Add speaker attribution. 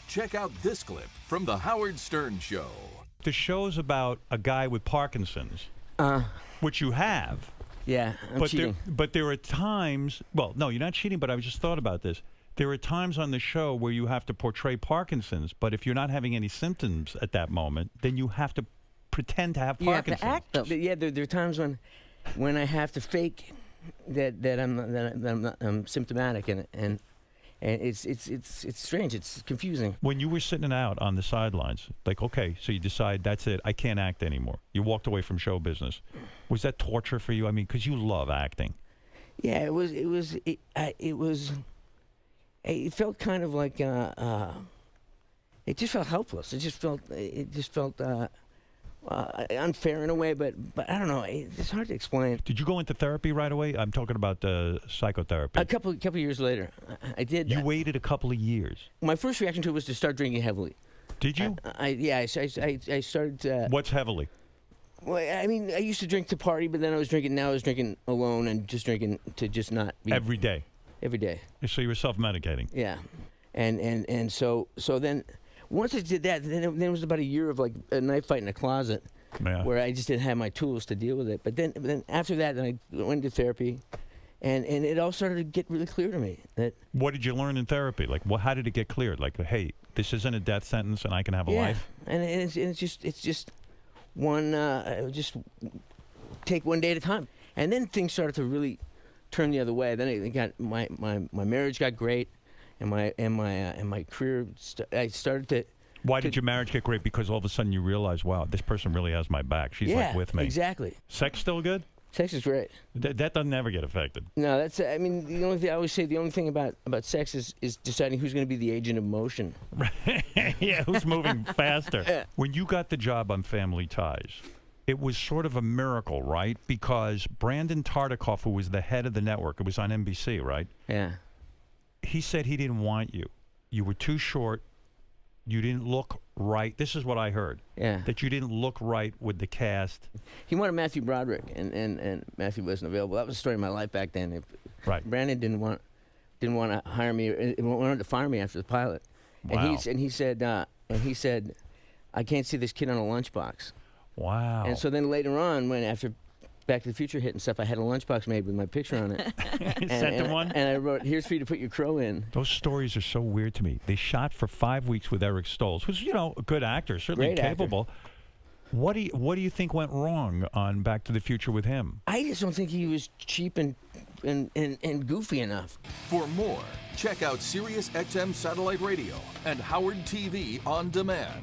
Speaker 1: check out this clip from The Howard Stern Show.
Speaker 2: The show's about a guy with Parkinson's, which you have.
Speaker 3: Yeah, I'm cheating.
Speaker 2: But there are times, well, no, you're not cheating, but I just thought about this. There are times on the show where you have to portray Parkinson's, but if you're not having any symptoms at that moment, then you have to pretend to have Parkinson's.
Speaker 3: You have to act them. Yeah, there are times when I have to fake that I'm symptomatic, and it's strange. It's confusing.
Speaker 2: When you were sitting out on the sidelines, like, okay, so you decide that's it, I can't act anymore. You walked away from show business. Was that torture for you? I mean, because you love acting.
Speaker 3: Yeah, it was. It felt kind of like it just felt helpless. It just felt unfair in a way, but I don't know. It's hard to explain.
Speaker 2: Did you go into therapy right away? I'm talking about psychotherapy.
Speaker 3: A couple years later, I did.
Speaker 2: You waited a couple of years.
Speaker 3: My first reaction to it was to start drinking heavily.
Speaker 2: Did you?
Speaker 3: I started.
Speaker 2: What's heavily?
Speaker 3: Well, I mean, I used to drink to party, but then I was drinking alone and just drinking to just not be.
Speaker 2: Every day?
Speaker 3: Every day.
Speaker 2: So you were self-medicating?
Speaker 3: Yeah. And so then once I did that, then it was about a year of like a knife fight in a closet where I just didn't have my tools to deal with it. But then after that, then I went to therapy, and it all started to get really clear to me.
Speaker 2: What did you learn in therapy? Like, how did it get cleared? Like, hey, this isn't a death sentence and I can have a life?
Speaker 3: And it's just one, just take one day at a time. And then things started to really turn the other way. Then it got my marriage got great, and my career. I started to.
Speaker 2: Why did your marriage get great? Because all of a sudden you realize, wow, this person really has my back. She's like with me.
Speaker 3: Exactly.
Speaker 2: Sex still good?
Speaker 3: Sex is great.
Speaker 2: That doesn't ever get affected.
Speaker 3: No, that's. I mean, the only thing I always say, the only thing about sex is deciding who's going to be the agent of motion.
Speaker 2: Yeah, who's moving faster.
Speaker 3: Yeah.
Speaker 2: When you got the job on Family Ties, it was sort of a miracle, right? Because Brandon Tartikoff, who was the head of the network, it was on NBC, right?
Speaker 3: Yeah.
Speaker 2: He said he didn't want you. You were too short. You didn't look right. This is what I heard.
Speaker 3: Yeah.
Speaker 2: That you didn't look right with the cast.
Speaker 3: He wanted Matthew Broderick, and Matthew wasn't available. That was the story of my life back then.
Speaker 2: Right.
Speaker 3: Brandon didn't want to hire me. He wanted to fire me after the pilot.
Speaker 2: Wow.
Speaker 3: And he said, I can't see this kid on a lunchbox.
Speaker 2: Wow.
Speaker 3: And so then later on, when after Back to the Future hit and stuff, I had a lunchbox made with my picture on it.
Speaker 2: Sent him one?
Speaker 3: And I wrote, here's for you to put your crow in.
Speaker 2: Those stories are so weird to me. They shot for 5 weeks with Eric Stoltz, who's, a good actor, certainly
Speaker 3: Great
Speaker 2: capable. Actor. What do you think went wrong on Back to the Future with him?
Speaker 3: I just don't think he was cheap and goofy enough.
Speaker 1: For more, check out SiriusXM Satellite Radio and Howard TV On Demand.